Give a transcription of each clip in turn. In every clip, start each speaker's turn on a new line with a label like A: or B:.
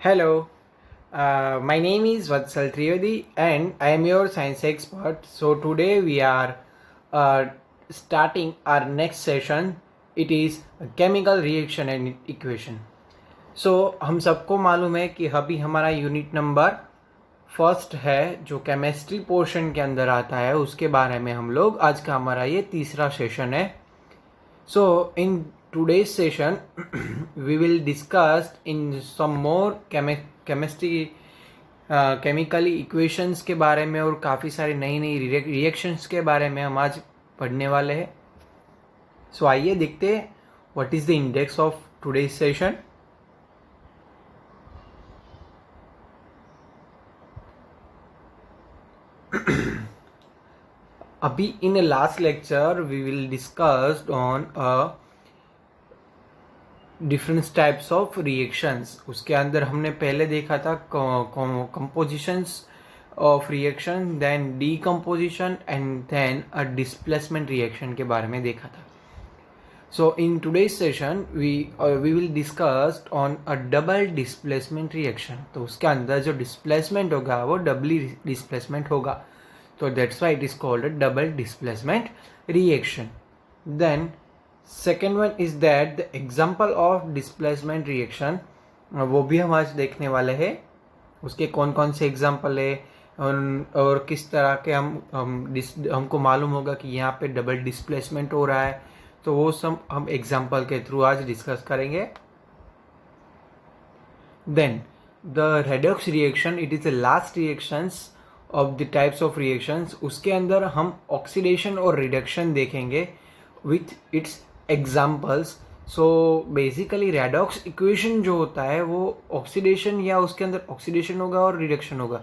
A: Hello, my name is Vatsal Trivedi and I am your science expert. So today we are starting our next session. It is a chemical reaction and equation. So हम सबको मालूम है कि अभी हमारा unit number first है जो chemistry portion के अंदर आता है, उसके बारे में हम लोग आज का हमारा ये तीसरा सेशन है. So in today's session we will discuss in some more chemistry chemical equations के बारे में और काफ़ी सारी नई नई रिएक्शंस के बारे में हम आज पढ़ने वाले हैं. सो आइए देखते हैं what is the index of today's session. अभी in last lecture we will discuss on different types of reactions. उसके अंदर हमने पहले देखा था compositions of reaction, then decomposition and then a displacement reaction के बारे में देखा था. So in today's session we will discuss on a double displacement reaction. तो उसके अंदर जो डिस्प्लेसमेंट होगा वो डबली डिस्प्लेसमेंट होगा, तो that's why it is called a double displacement reaction. Then second one is that the example of displacement reaction, वो भी हम आज देखने वाले हैं. उसके कौन कौन से एग्जाम्पल है और किस तरह के हमको मालूम होगा कि यहाँ पे डबल डिस्प्लेसमेंट हो रहा है, तो वो सब हम एग्जाम्पल के थ्रू आज डिस्कस करेंगे. Then the redox reaction, it is the last reactions of the types of reactions. उसके अंदर हम ऑक्सीडेशन और रिडक्शन देखेंगे with its examples. So basically redox equation जो होता है वो ऑक्सीडेशन या उसके अंदर ऑक्सीडेशन होगा और रिडक्शन होगा,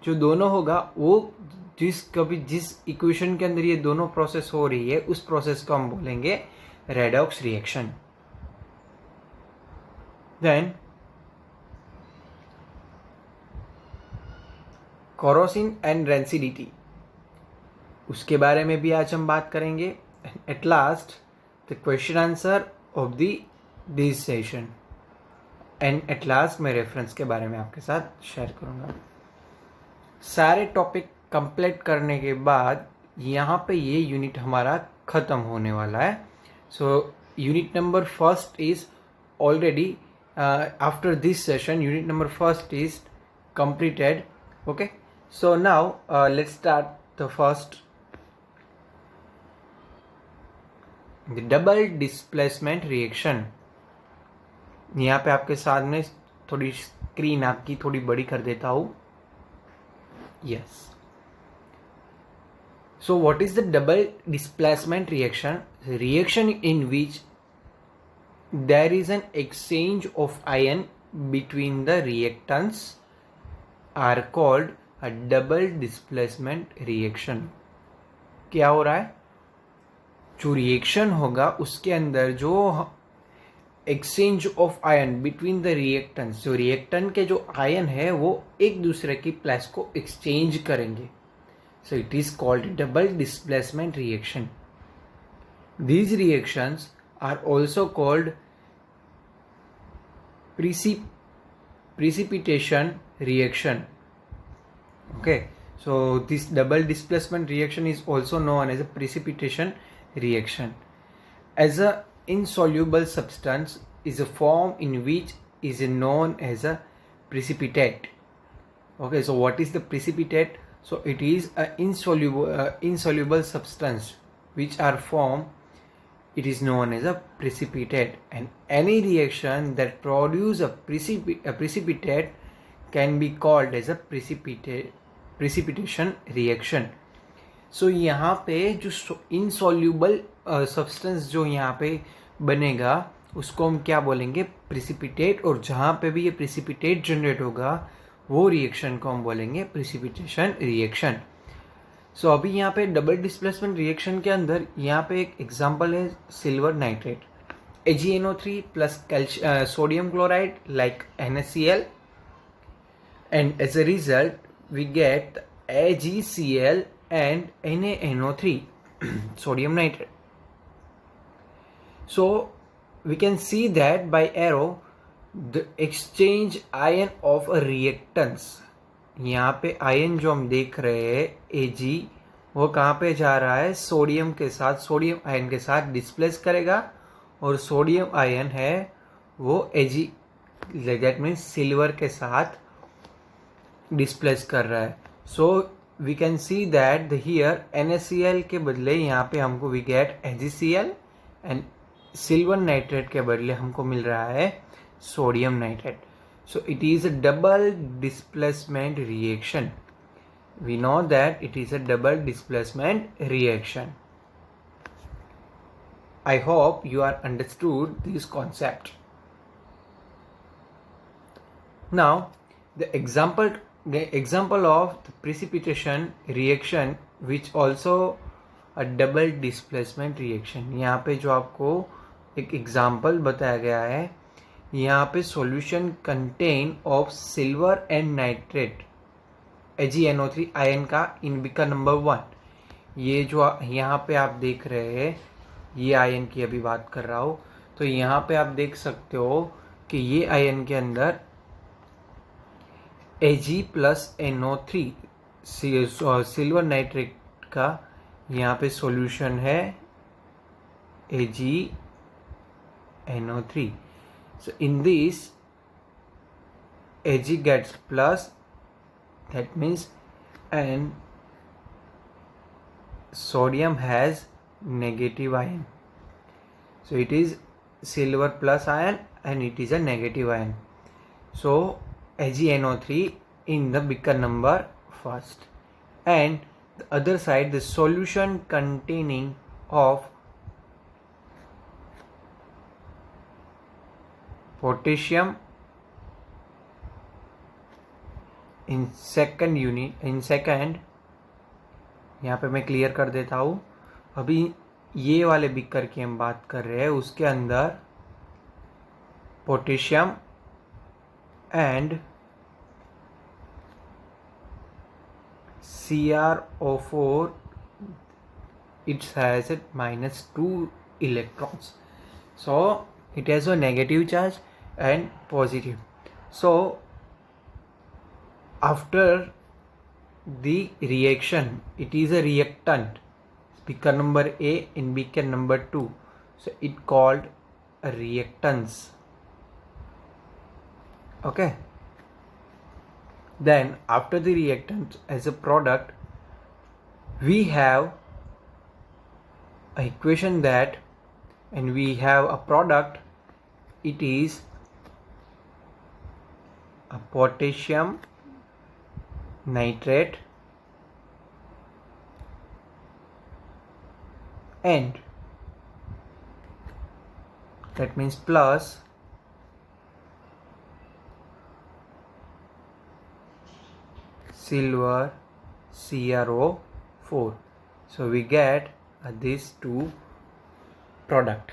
A: जो दोनों होगा वो जिस इक्वेशन के अंदर ये दोनों प्रोसेस हो रही है उस प्रोसेस को हम बोलेंगे redox reaction. Then corrosion and rancidity, उसके बारे में भी आज हम बात करेंगे. At last the question answer of this session and at last मैं रेफरेंस के बारे में आपके साथ शेयर करूंगा. सारे टॉपिक कंप्लीट करने के बाद यहाँ पे ये यूनिट हमारा ख़त्म होने वाला है. So unit number first is already after this session unit number first is completed. Okay, so now let's start the first, the double displacement reaction. यहाँ पे आपके सामने थोड़ी स्क्रीन आपकी थोड़ी बड़ी कर देता हूँ. Yes. So what is the double displacement reaction? The reaction in which there is an exchange of ion between the reactants are called a double displacement reaction. क्या हो रहा है, जो रिएक्शन होगा उसके अंदर जो exchange of ion between the reactants, जो रिएक्टेंट के जो आयन है वो एक दूसरे की प्लेस को एक्सचेंज करेंगे. So it is called double displacement reaction. These reactions are also called precipitation reaction. Okay, so this double displacement reaction is also known as a precipitation reaction. As a insoluble substance is a form in which is known as a precipitate. Okay, so what is the precipitate? So it is a insoluble substance which are formed, it is known as a precipitate. And any reaction that produce a precipitate can be called as a precipitation reaction. So यहाँ पे जो insoluble substance जो यहाँ पे बनेगा उसको हम क्या बोलेंगे, precipitate. और जहाँ पे भी ये precipitate जनरेट होगा वो रिएक्शन को हम बोलेंगे precipitation reaction. सो अभी यहाँ पे डबल डिस्प्लेसमेंट रिएक्शन के अंदर यहाँ पे एक एग्जांपल है silver nitrate, AgNO3 plus sodium chloride like NaCl, and as a result we get AgCl and NaNO3 sodium nitrate. So we can see that by arrow the exchange ion of a reactance, यहाँ पे ion जो हम देख रहे हैं Ag, वो कहाँ पे जा रहा है, सोडियम के साथ, सोडियम आयन के साथ डिस्प्लेस करेगा, और सोडियम आयन है वो Ag, दैट मीन्स सिल्वर के साथ डिस्प्लेस कर रहा है. So we can see that the here NaCl के बदले यहाँ पे हमको we get AgCl, and silver nitrate के बदले हमको मिल रहा है sodium nitrate. So it is a double displacement reaction. We know that it is a double displacement reaction. I hope you are understood this concept. Now the example of the precipitation reaction which also a double displacement reaction. यहाँ पे जो आपको एक example बताया गया है, यहाँ पे solution contain of silver and nitrate AgNO3 ion का इन बीकर नंबर 1. ये जो यहाँ पे आप देख रहे हैं, ये आयन की अभी बात कर रहा हूँ. तो यहाँ पे आप देख सकते हो कि ये आयन के अंदर Ag plus NO3 silver nitrate का यहाँ पे सॉल्यूशन है AgNO3. So in this Ag gets plus, that means, and sodium has negative ion. So it is silver plus ion and it is a negative ion. So AgNO3 in the bigger number first, and the other side the solution containing of potassium in second unit, in second, यहाँ पे मैं clear कर देता हूँ. अभी ये वाले beaker की हम बात कर रहे हैं, उसके अंदर potassium and CrO4, it has a -2 electrons. So it has a negative charge and positive. So after the reaction, it is a reactant, beaker number A in beaker number 2. So it called a reactants. Okay. Then after the reactant, as a product, we have a equation that, and we have a product, it is a potassium nitrate and that means plus silver CrO4. So we get these two product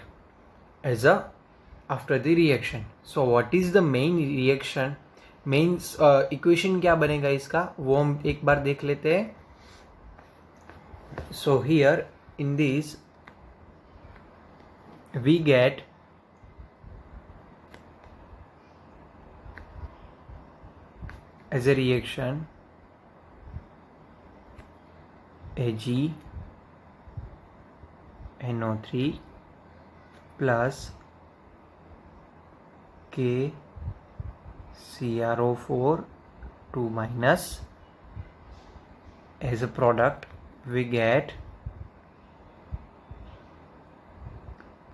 A: as a after the reaction. So what is the main reaction, main equation क्या बनेगा इसका, वो हम एक बार देख लेते हैं. So here in this we get as a reaction AgNO3 plus KCrO4 2 minus, as a product we get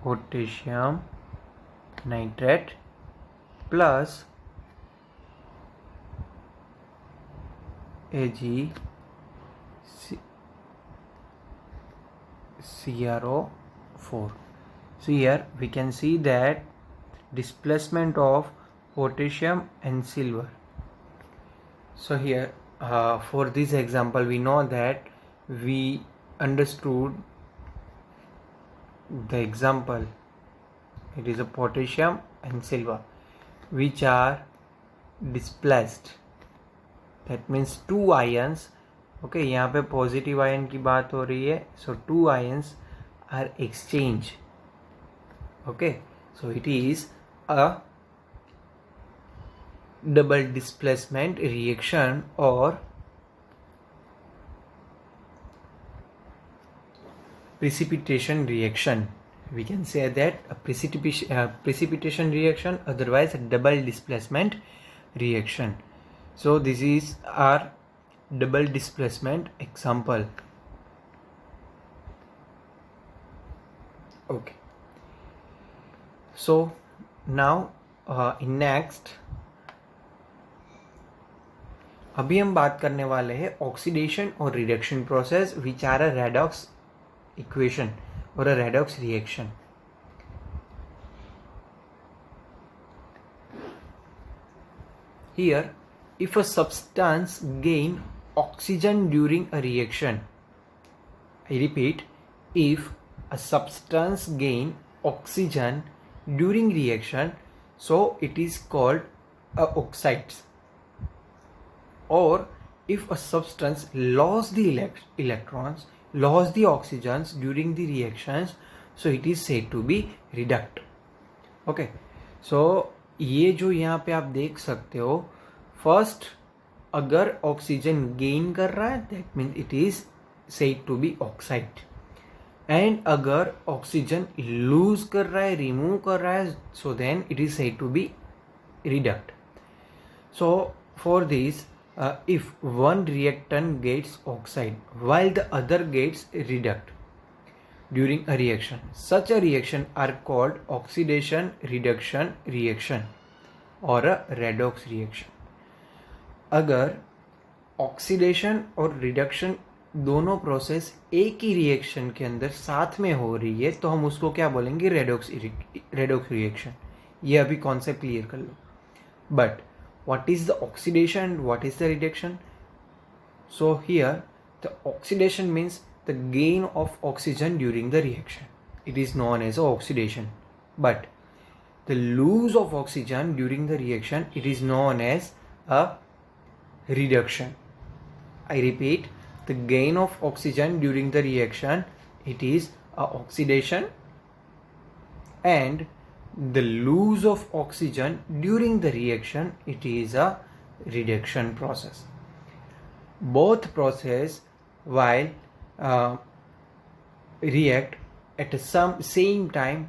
A: potassium nitrate plus AgCrO4. So here we can see that displacement of potassium and silver. So here for this example we know that we understood the example, it is a potassium and silver which are displaced, that means two ions. Okay यहाँ पे positive ion की बात हो रही है. So two ions are exchange. Okay, so it is a double displacement reaction or precipitation reaction. We can say that a precipitation reaction, otherwise a double displacement reaction. So this is our double displacement example. Okay. So now in next अभी हम बात करने वाले हैं oxidation और reduction process which are a redox equation or a redox reaction. Here, if a substance gain oxygen during a reaction, I repeat, if a substance gain oxygen during reaction, so it is called a oxides. Or if a substance lost the electrons, lost the oxygens during the reactions, so it is said to be reduct. Okay, so ये जो यहाँ पे आप देख सकते हो, first अगर oxygen gain कर रहा है that means it is said to be oxide, and अगर ऑक्सीजन लूज कर रहा है, रिमूव कर रहा है, so then it is said to be reduced. So for this, if one reactant gets oxide while the other gets reduct during a reaction, such a reaction are called oxidation reduction reaction or a redox reaction. अगर oxidation और reduction दोनों process एक ही reaction के अंदर साथ में हो रही है तो हम उसको क्या बोलेंगे, रेडॉक्स रिएक्शन. ये अभी कॉन्सेप्ट क्लियर कर लो. But what is the oxidation and what is the reduction? So here the oxidation means the gain of oxygen during the reaction. It is known as oxidation. But the loss of oxygen during the reaction, it is known as a reduction. I repeat, the gain of oxygen during the reaction, it is a oxidation, and the loss of oxygen during the reaction, it is a reduction process. Both process while react at some same time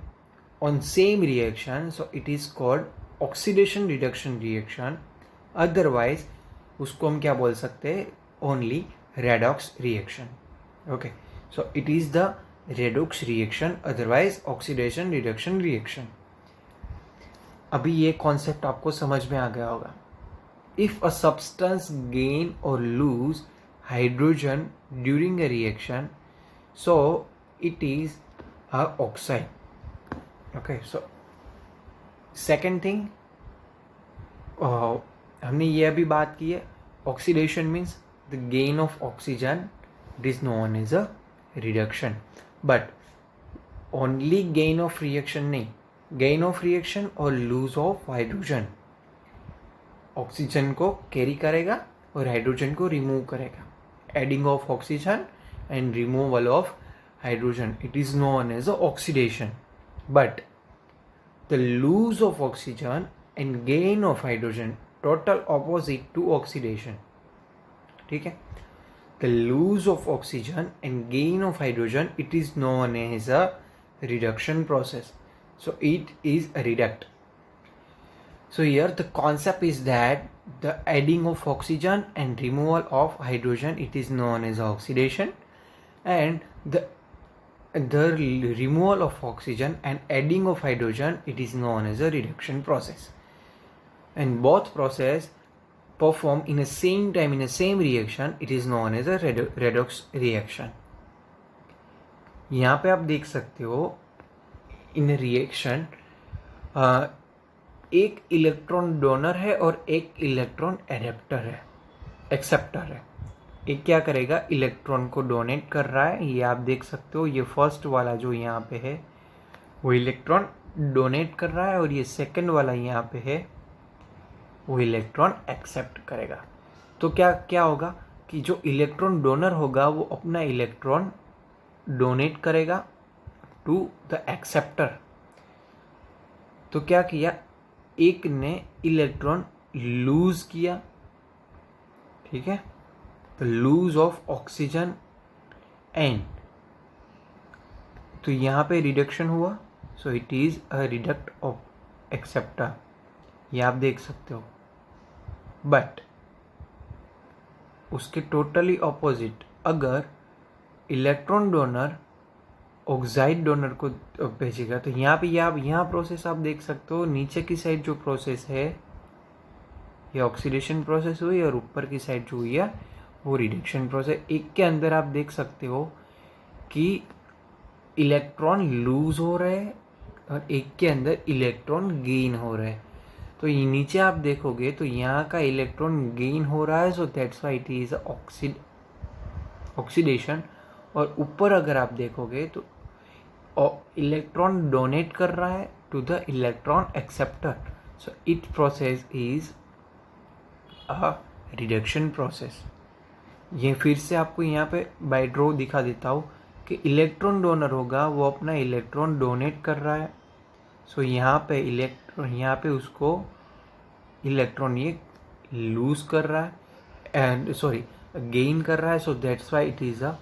A: on same reaction, so it is called oxidation reduction reaction. Otherwise उसको हम क्या बोल सकते हैं, only redox reaction. Okay, so it is the redox reaction, otherwise oxidation reduction reaction. अभी ये concept आपको समझ में आ गया होगा. इफ अ सब्सटेंस गेन और lose hydrogen during a reaction, so it is a oxide. Okay, so second thing, हमने ये अभी बात की है, oxidation means the gain of oxygen, it is known as a reduction. But only gain of reaction नहीं, gain of reaction और lose of hydrogen, oxygen को carry करेगा और हाइड्रोजन को रिमूव करेगा. Adding of oxygen and removal of hydrogen, it is known as oxidation. But the lose of oxygen and gain of hydrogen, total opposite to oxidation. ठीक है, the lose of oxygen and gain of hydrogen, it is known as a reduction process. So it is a reduct. So here the concept is that the adding of oxygen and removal of hydrogen, it is known as oxidation, and the removal of oxygen and adding of hydrogen, it is known as a reduction process. And both process perform in the same time in the same reaction, it is known as a redox reaction. यहाँ पे आप देख सकते हो इन reaction एक electron donor है और एक इलेक्ट्रॉन एडेप्टर है, एक्सेप्टर है. एक क्या करेगा, इलेक्ट्रॉन को डोनेट कर रहा है. ये आप देख सकते हो, ये फर्स्ट वाला जो यहाँ पे है वो इलेक्ट्रॉन डोनेट कर रहा है, और ये सेकंड वाला यहाँ पे है वो इलेक्ट्रॉन एक्सेप्ट करेगा. तो क्या क्या होगा कि जो इलेक्ट्रॉन डोनर होगा वो अपना इलेक्ट्रॉन डोनेट करेगा टू द एक्सेप्टर. तो क्या किया, एक ने इलेक्ट्रॉन लूज किया, ठीक है, तो लूज ऑफ ऑक्सीजन एंड, तो यहाँ पे रिडक्शन हुआ, सो it is a redact of acceptor, ये आप देख सकते हो। बट उसके टोटली ऑपोजिट, अगर इलेक्ट्रॉन डोनर ऑक्साइड डोनर को भेजेगा, तो यहाँ पे यहाँ प्रोसेस आप देख सकते हो, नीचे की साइड जो प्रोसेस है ये ऑक्सीडेशन प्रोसेस हुई, और ऊपर की साइड जो हुई है वो रिडक्शन प्रोसेस। एक के अंदर आप देख सकते हो कि इलेक्ट्रॉन लूज हो रहे हैं और एक के अंदर इलेक्ट्रॉन गेन हो रहे हैं। तो ये नीचे आप देखोगे तो यहाँ का इलेक्ट्रॉन गेन हो रहा है, so that's why it is oxidation. और ऊपर अगर आप देखोगे तो इलेक्ट्रॉन डोनेट कर रहा है to the electron acceptor, so it process is a reduction process. ये फिर से आपको यहाँ पे बाय ड्रॉ दिखा देता हूँ कि इलेक्ट्रॉन डोनर होगा वो अपना इलेक्ट्रॉन डोनेट कर रहा है, सो यहाँ पे यहाँ पे उसको इलेक्ट्रॉन ये लूज कर रहा है एंड गेन कर रहा है, सो that's why it is a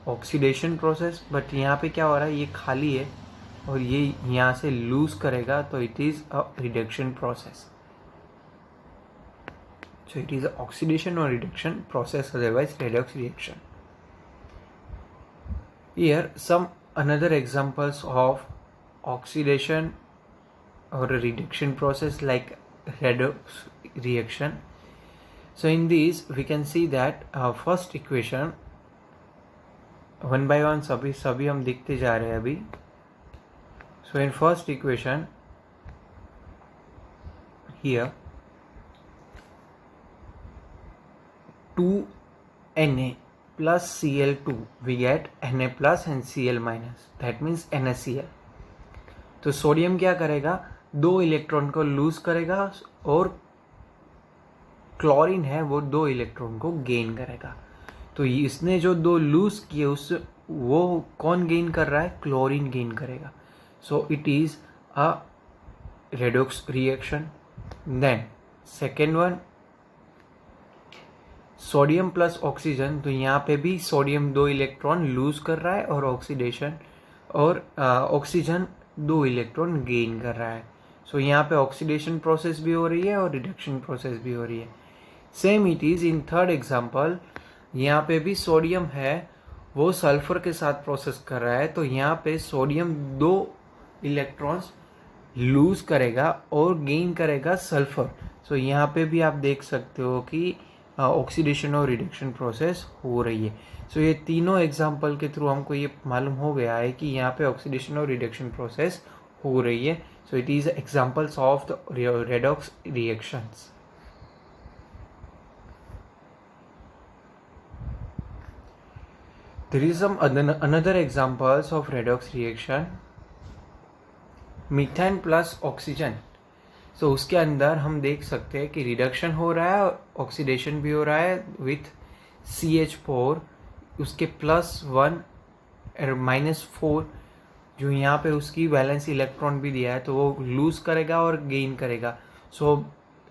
A: oxidation process. But यहाँ पे क्या हो रहा है, ये खाली है और ये यहाँ से लूज करेगा, तो it is a reduction process. So it is an oxidation or reduction process, otherwise redox reaction. Here some another examples of oxidation or a reduction process like redox reaction. So in these we can see that first equation one by one सभी हम देखते जा रहे हैं अभी। So in first equation here 2Na plus Cl2 we get Na plus and Cl minus, that means NaCl। तो sodium क्या करेगा, 2 इलेक्ट्रॉन को लूज करेगा और क्लोरीन है वो 2 इलेक्ट्रॉन को गेन करेगा। तो इसने जो 2 लूज किए उस वो कौन गेन कर रहा है, क्लोरीन गेन करेगा। So it is a redox reaction. Then second one sodium plus oxygen, तो यहाँ पे भी सोडियम 2 इलेक्ट्रॉन लूज कर रहा है और ऑक्सीजन 2 इलेक्ट्रॉन गेन कर रहा है। सो यहाँ पे ऑक्सीडेशन प्रोसेस भी हो रही है और रिडक्शन प्रोसेस भी हो रही है। Same it is in third example, यहाँ पे भी सोडियम है वो सल्फर के साथ प्रोसेस कर रहा है, तो यहाँ पे सोडियम 2 इलेक्ट्रॉन्स लूज करेगा और गेन करेगा सल्फर। सो यहाँ पे भी आप देख सकते हो कि ऑक्सीडेशन और रिडक्शन प्रोसेस हो रही है। सो ये तीनों एग्जाम्पल के थ्रू हमको ये मालूम हो गया है कि यहाँ पे ऑक्सीडेशन और रिडक्शन प्रोसेस हो रही है। So it is examples of the redox reactions. There is some another examples of redox reaction, methane plus oxygen. So उसके अंदर हम देख सकते हैं कि रिडक्शन हो रहा है और ऑक्सीडेशन भी हो रहा है विथ CH4, उसके +1 और -4 जो यहाँ पे उसकी वैलेंस इलेक्ट्रॉन भी दिया है, तो वो लूज करेगा और गेन करेगा। So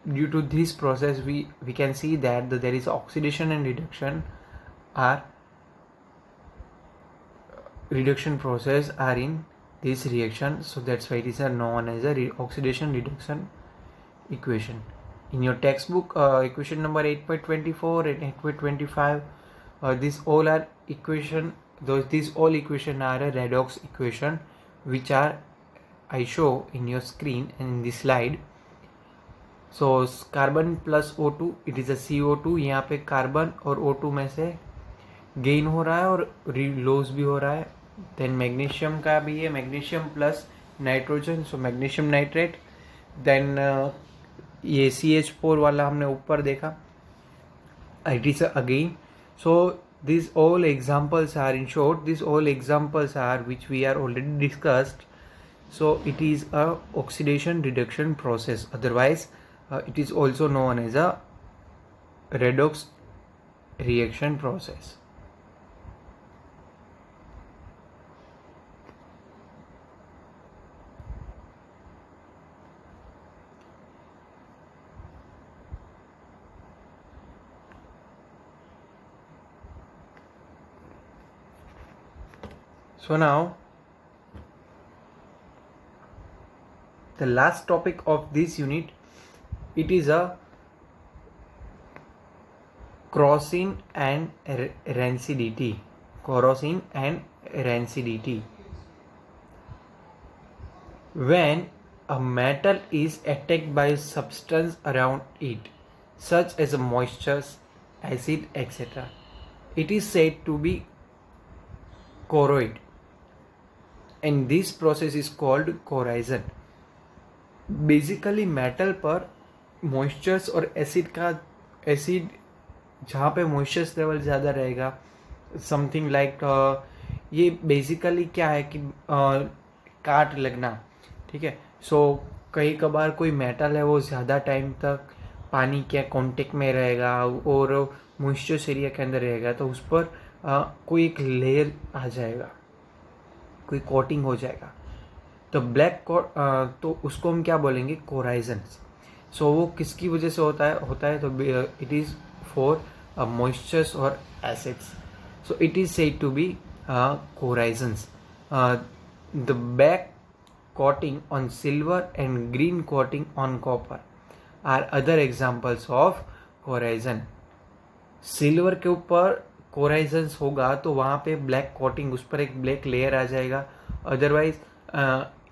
A: due to this process we can see that there is oxidation and reduction process are in this reaction, so that's why it is known as a oxidation reduction equation. In your textbook equation number 8.24 and 8.25, these all are equation, these all equation are a redox equation which are I show in your screen and in this slide. So carbon plus O2 it is a CO2, यहाँ पे carbon और O2 में से gain हो रहा है और loss भी हो रहा है। देन मैग्नीशियम का भी है, magnesium plus nitrogen, so magnesium nitrate. Then ये CH4 वाला हमने ऊपर देखा, it is again. So this all examples are in short, this all examples are which we are already discussed. So it is a oxidation reduction process, otherwise it is also known as a redox reaction process. So now the last topic of this unit, it is a corrosion and rancidity. Corrosion and rancidity. When a metal is attacked by a substance around it, such as moisture, acid, etc., it is said to be corroded, and this process is called corrosion. Basically metal पर moistures और acid जहाँ पे moistures level ज़्यादा रहेगा, something like ये basically क्या है कि काट लगना, ठीक है. सो कई कबार कोई मेटल है वो ज़्यादा टाइम तक पानी के कांटेक्ट में रहेगा और मॉइस्चर एरिया के अंदर रहेगा, तो उस पर कोई एक लेयर आ जाएगा, कोई कोटिंग हो जाएगा, तो ब्लैक तो उसको हम क्या बोलेंगे, कोराइजन. सो वो किसकी वजह से होता है तो इट इज़ फॉर मॉइस्चर्स और acids. So it is said to be corrosions. The black coating on silver and green coating on copper are other examples of corrosion. Silver के ऊपर कोराइजन्स होगा तो वहाँ पे ब्लैक कोटिंग, उस पर एक ब्लैक लेयर आ जाएगा. अदरवाइज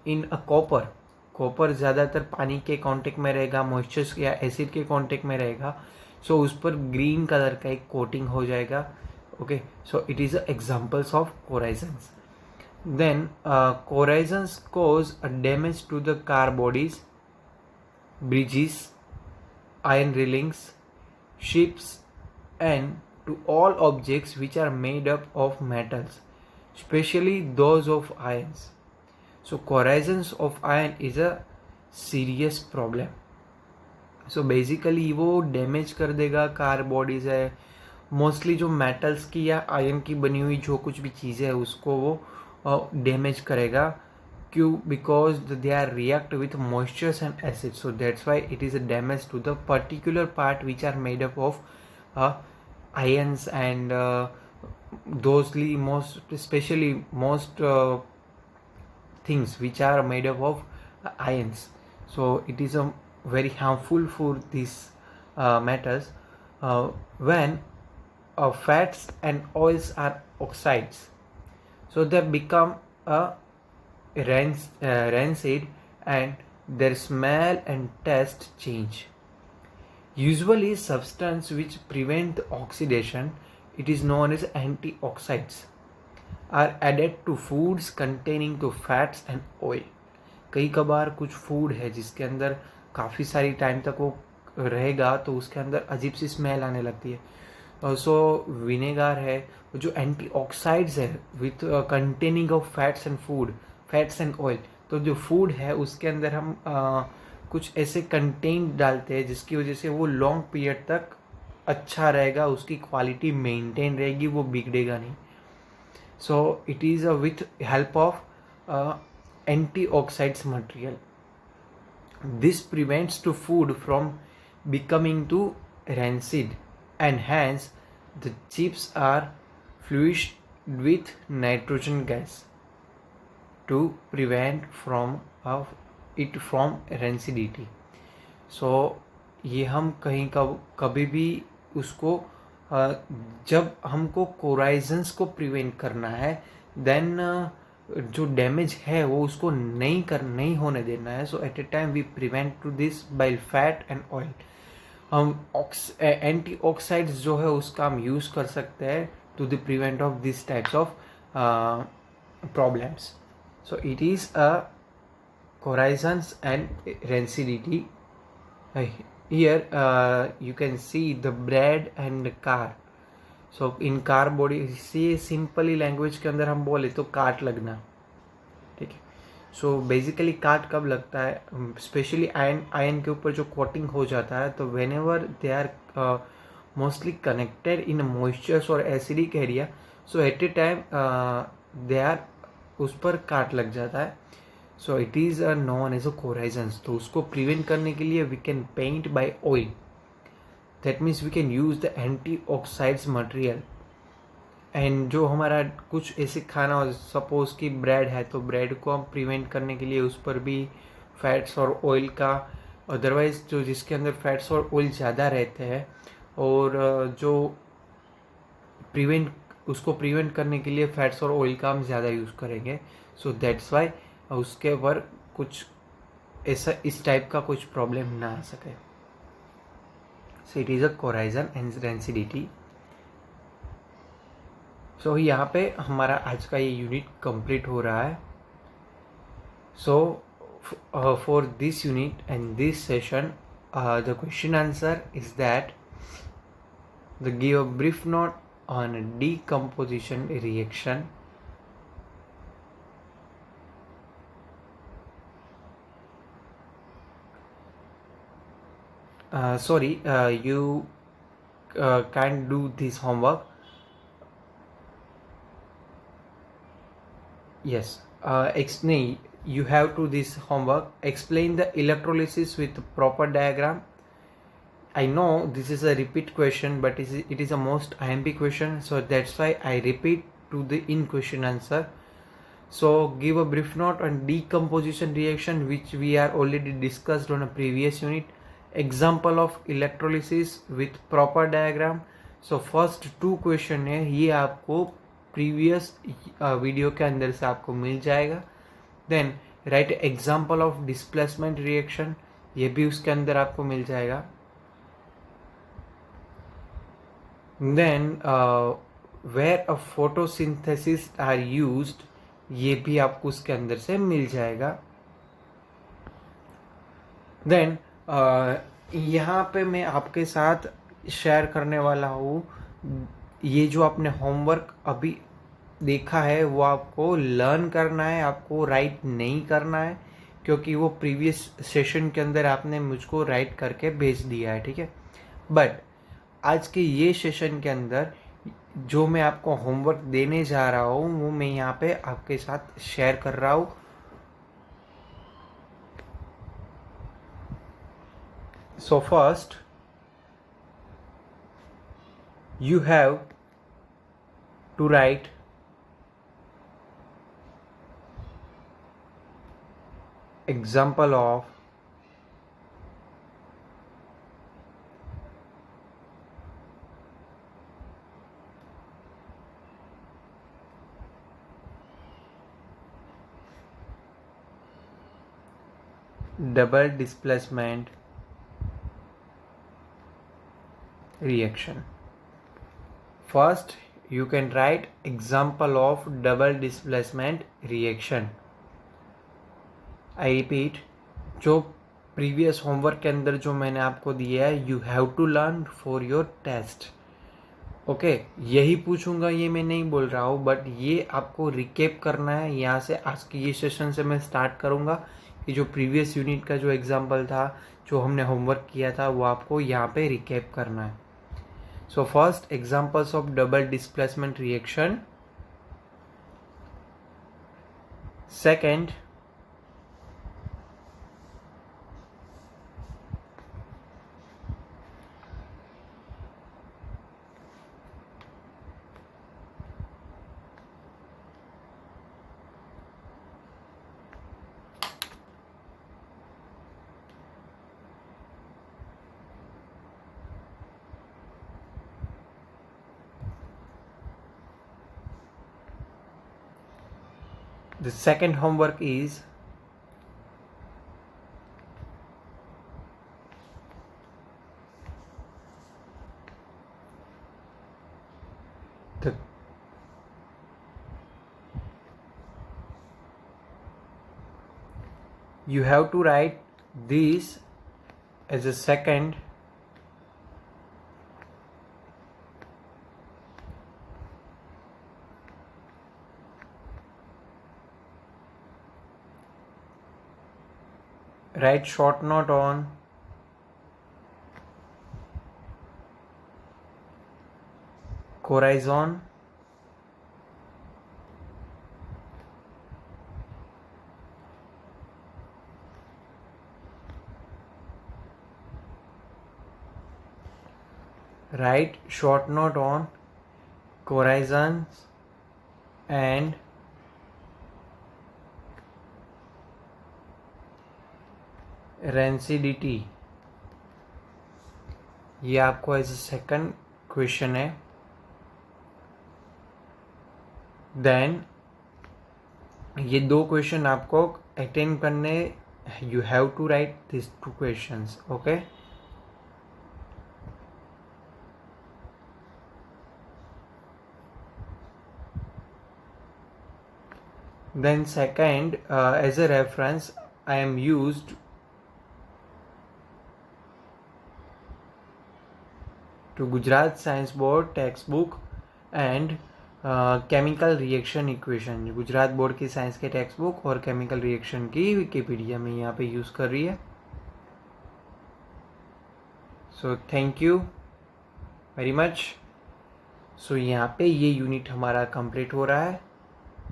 A: इन अ कॉपर ज़्यादातर पानी के कांटेक्ट में रहेगा, मॉइस्चर या एसिड के कांटेक्ट में रहेगा, सो उस पर ग्रीन कलर का एक कोटिंग हो जाएगा. Okay, so it is examples of corrosions. Then corrosions cause a damage to the car bodies, bridges, iron railings, ships, and to all objects which are made up of metals, especially those of irons. So corrosions of iron is a serious problem. So basically वो damage कर देगा car bodies है, mostly जो metals की या iron की बनी हुई जो कुछ भी चीज़ें है उसको वो डैमेज करेगा. क्यों? Because they are react with moistures and acid, so that's why it is a damage to the particular part which are made up of ions and thosely most especially most things which are made up of ions. So it is a very harmful for these metals. When fats and oils are oxides, so they become a rancid and their smell and taste change. Usually substance which prevent the oxidation, it is known as antioxidants, are added to foods containing to fats and oil. कई कबार कुछ food है जिसके अंदर काफ़ी सारी time तक वो रहेगा तो उसके अंदर अजीब सी स्मेल आने लगती है. सो विनेगर है जो एंटीऑक्साइड्स है with containing of fats and food, fats and oil. तो जो फूड है उसके अंदर हम कुछ ऐसे कंटेंट डालते हैं जिसकी वजह से वो लॉन्ग पीरियड तक अच्छा रहेगा, उसकी क्वालिटी मेंटेन रहेगी, वो बिगड़ेगा नहीं. So it is with help of antioxides material. This prevents to food from becoming to rancid, and hence the chips are flushed with nitrogen gas to prevent it from rancidity. So ये हम कहीं कभी भी उसको जब हमको कोराइजन्स को prevent करना है, देन जो डैमेज है वो उसको नहीं होने देना है. So at a time we prevent to this by fat and oil. हम एंटीऑक्साइड्स जो है उसका हम यूज़ कर सकते हैं to the prevent of this types of problems. So it is a corrosions and rancidity. Here you can see the bread and the car. So in car body, से simply language के अंदर हम बोले तो काट लगना, ठीक है. सो बेसिकली काट कब लगता है, स्पेशली आयन के ऊपर जो कोटिंग हो जाता है, तो when ever they are mostly connected in moistures और acidic area, so at a time they are उस पर काट लग जाता है. So it is known as a corrosions. तो उसको प्रिवेंट करने के लिए we can paint by oil. That means we can use the antioxides material and जो हमारा कुछ ऐसे खाना हो, सपोज कि ब्रेड है तो ब्रेड को हम प्रिवेंट करने के लिए उस पर भी फैट्स और ऑयल का, अदरवाइज जो जिसके अंदर फैट्स और ऑयल ज़्यादा रहते हैं और जो प्रिवेंट उसको प्रिवेंट करने के लिए फैट्स और ऑयल का हम ज़्यादा यूज़ करेंगे. सो दैट्स वाई उसके ऊपर कुछ ऐसा इस टाइप का कुछ प्रॉब्लम ना आ सके. So it is a corrosion and rancidity. So यहाँ पे हमारा आज का ये यूनिट कंप्लीट हो रहा है. सो for this unit and this session the question answer is that the give a brief note on a decomposition reaction. Sorry, you can't do this homework. Yes, you have to this homework. Explain the electrolysis with proper diagram. I know this is a repeat question, but it is a most IMP question, so that's why I repeat to the in question answer. So give a brief note on decomposition reaction which we are already discussed on a previous unit. Example of electrolysis with proper diagram. So first 2 question है, ये आपको previous video के अंदर से आपको मिल जाएगा. Then write example of displacement reaction, ये भी उसके अंदर आपको मिल जाएगा. Then where a photosynthesis are used, ये भी आपको उसके अंदर से मिल जाएगा. Then यहाँ पे मैं आपके साथ शेयर करने वाला हूँ, ये जो आपने होमवर्क अभी देखा है वो आपको लर्न करना है, आपको राइट नहीं करना है, क्योंकि वो प्रीवियस सेशन के अंदर आपने मुझको राइट करके भेज दिया है. ठीक है, बट आज के ये सेशन के अंदर जो मैं आपको होमवर्क देने जा रहा हूँ वो मैं यहाँ पे आपके साथ शेयर कर रहा हूँ. So first you have to write example of double displacement reaction. First you can write example of double displacement reaction. I repeat, जो प्रीवियस होमवर्क के अंदर जो मैंने आपको दिया है, you have to learn for your test. Okay, यही पूछूंगा ये मैं नहीं बोल रहा हूँ, बट ये आपको रिकेप करना है. यहाँ से आज की ये सेशन से मैं स्टार्ट करूँगा कि जो प्रीवियस यूनिट का जो एग्जाम्पल था, जो हमने होमवर्क किया था, वो आपको यहाँ पे रिकेप करना है. So first examples of double displacement reaction. Second, the second homework is the you have to write this as a second write short note on corazon, write short note on corazons and rancidity. ये आपको as a second question है. Then ये 2 question आपको attend करने. You have to write this 2 questions. Okay. Then second, as a reference, I am used to Gujarat Science Board textbook and chemical reaction equation. Gujarat board की science के text book और chemical reaction की Wikipedia में यहाँ पे use कर रही है. So thank you very much. So यहाँ पे ये यूनिट हमारा कंप्लीट हो रहा है.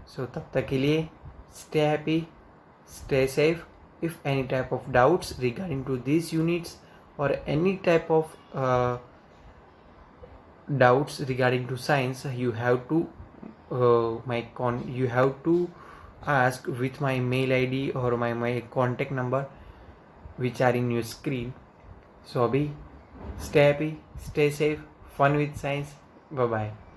A: सो तब तक के लिए stay happy, stay safe. If any type of doubts regarding to this units और any type of doubts regarding to science, you have to you have to ask with my mail id or my contact number which are in your screen. So abhi stay happy, stay safe, fun with science. Bye bye.